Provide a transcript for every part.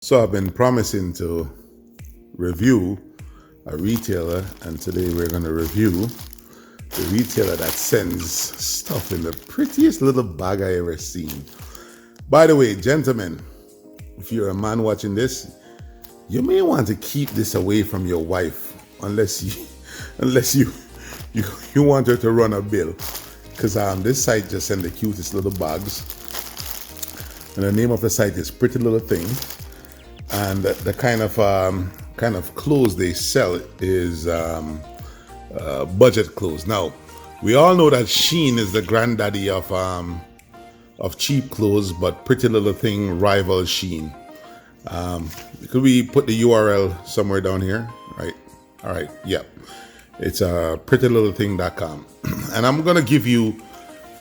So I've been promising to review a retailer, and today we're going to review the retailer that sends stuff in the prettiest little bag I ever seen. By the way, gentlemen, if you're a man watching this, you may want to keep this away from your wife unless you want her to run a bill, because this site just sent the cutest little bags, and the name of the site is Pretty Little Thing. And the kind of clothes they sell is budget clothes. Now, we all know that Shein is the granddaddy of cheap clothes, but Pretty Little Thing rivals Shein. Could we put the URL somewhere down here? Right. All right. Yep. It's prettylittleThing.com, and I'm gonna give you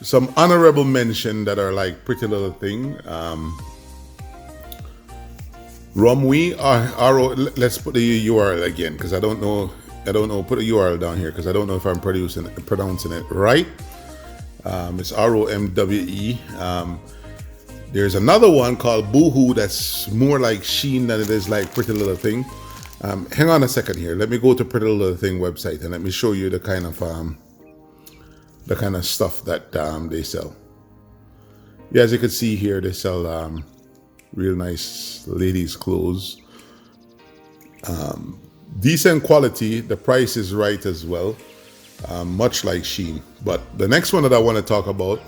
some honorable mention that are like Pretty Little Thing. Rumwe, let's put the URL again, because I don't know. Put a URL down here because I don't know if I'm pronouncing it right. It's ROMWE. There's another one called Boohoo that's more like Shein than it is like Pretty Little Thing. Hang on a second here. Let me go to Pretty Little Thing website and let me show you the kind of stuff that they sell. Yeah, as you can see here, they sell real nice ladies' clothes. Decent quality. The price is right as well, much like Shein. But the next one that I want to talk about,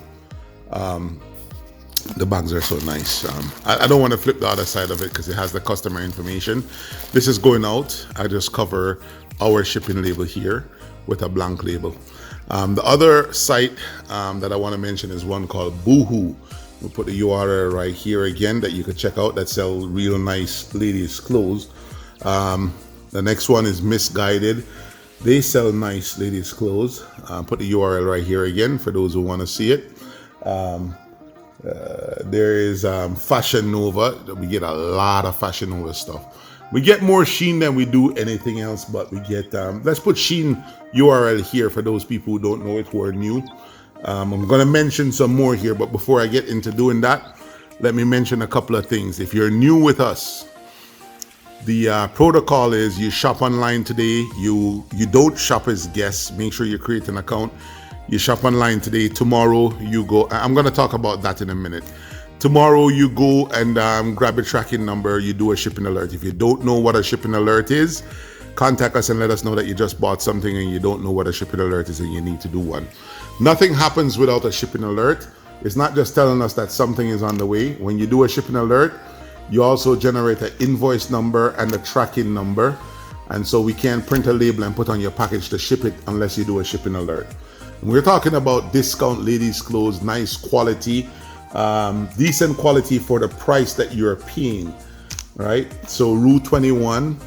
the bags are so nice. I don't want to flip the other side of it because it has the customer information. This is going out. I just cover our shipping label here with a blank label. The other site that I want to mention is one called Boohoo. We'll put the URL right here again that you could check out, that sell real nice ladies' clothes. The next one is Misguided. They sell nice ladies' clothes. Put the URL right here again for those who want to see it. There is Fashion Nova. We get a lot of Fashion Nova stuff. We get more Shein than we do anything else, but we get, let's put Shein URL here for those people who don't know it, who are new. I'm going to mention some more here, but before I get into doing that, let me mention a couple of things. If you're new with us, the protocol is you shop online today. You don't shop as guests. Make sure you create an account. You shop online today. Tomorrow you go. I'm going to talk about that in a minute. Tomorrow you go and grab a tracking number. You do a shipping alert. If you don't know what a shipping alert is, contact us and let us know that you just bought something and you don't know what a shipping alert is and you need to do one. Nothing happens without a shipping alert. It's not just telling us that something is on the way. When you do a shipping alert, you also generate an invoice number and a tracking number. And so we can't print a label and put on your package to ship it unless you do a shipping alert. And we're talking about discount ladies' clothes, nice quality, decent quality for the price that you're paying, right? So Rue 21,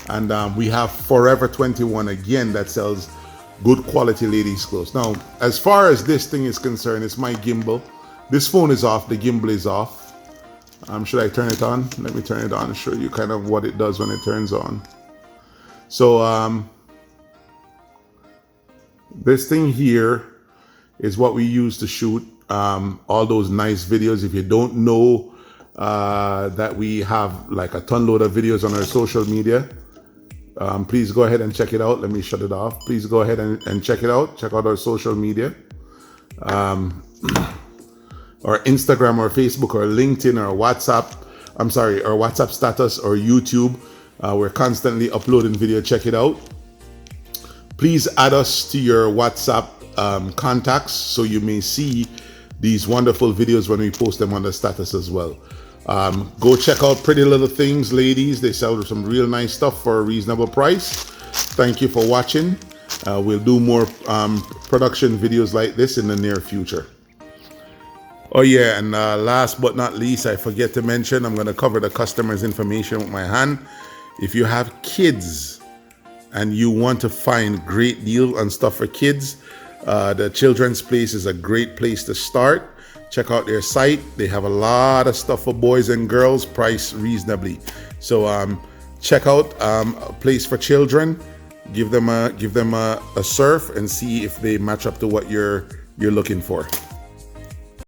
and we have Forever 21 again that sells good quality ladies' clothes. Now, as far as this thing is concerned, it's my gimbal. This phone is off, the gimbal is off. Should I turn it on? Let me turn it on and show you kind of what it does when it turns on. So this thing here is what we use to shoot all those nice videos. If you don't know that we have like a ton load of videos on our social media, please go ahead and check it out. Let me shut it off. Please go ahead and check it out. Check out our social media. Or Instagram or Facebook or LinkedIn or WhatsApp. Or WhatsApp status or YouTube. We're constantly uploading video. Check it out. Please add us to your WhatsApp contacts so you may see these wonderful videos when we post them on the status as well. Go check out Pretty Little Things, ladies. They sell some real nice stuff for a reasonable price. Thank you for watching. We'll do more production videos like this in the near future. Oh yeah, and last but not least, I forget to mention, I'm going to cover the customer's information with my hand. If you have kids and you want to find great deal on stuff for kids, the Children's Place is a great place to start. Check out their site. They have a lot of stuff for boys and girls, priced reasonably. So check out a place for children. Give them a surf and see if they match up to what you're looking for.